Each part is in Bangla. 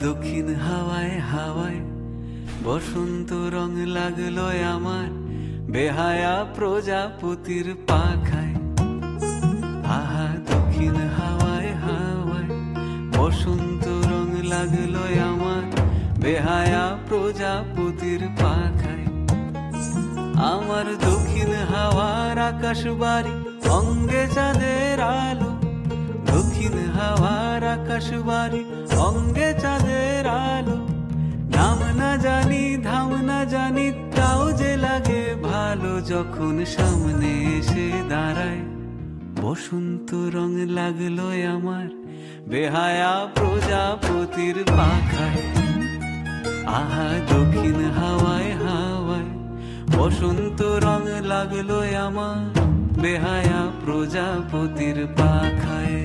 দক্ষিণ হাওয়ায় হাওয়ায় বসন্ত রং লাগলো আমার বেহায়া প্রজাপতির পাখায়। আহা দক্ষিণ হাওয়ায় হাওয়ায় বসন্ত রং লাগলো আমার বেহায়া প্রজাপতির পাখায়। আমার দক্ষিণ হাওয়ার আকাশ বাড়ি অঙ্গে চাঁদের আলো, দক্ষিণ হাওয়ার আকাশ বাড়ি অঙ্গে চাঁদের আলো। নাম না জানি ধাম না জানি তাও যে লাগে ভালো যখন সামনে এসে দাঁড়ায়। বসন্ত রং লাগলো আমার বেহায়া প্রজাপতির পাখায়। আহা দক্ষিণ হাওয়ায় হাওয়ায় বসন্ত রং লাগলো আমার বেহায়া প্রজাপতির পাখায়।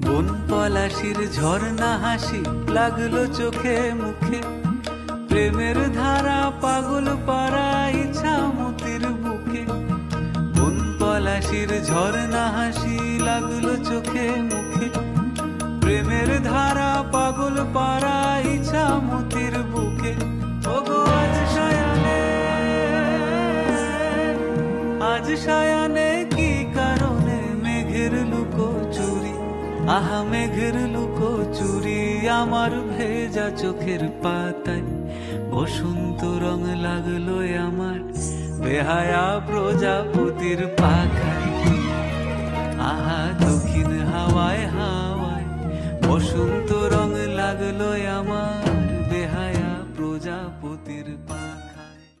বন পলাশির ঝর্ণা হাসি লাগলো চোখে মুখে, প্রেমের ধারা পাগল পারা ইচ্ছা মতির বুকে। বন পলাশির ঝর্ণা হাসি লাগলো চোখে মুখে, প্রেমের ধারা পাগল পারা ইচ্ছা মতির বুকে। ওগো আজ সায়ানে, আজ সায়ানে কি কারণে মেঘের লুকোচুরি, আহা মেঘের লুকোচুরি আমার ভেজা চোখের পাতায়। বসন্ত রং লাগলো আমার বেহায়া প্রজাপতির পাখায়। আহা দক্ষিণ হাওয়ায় হাওয়ায় বসন্ত রং লাগলো আমার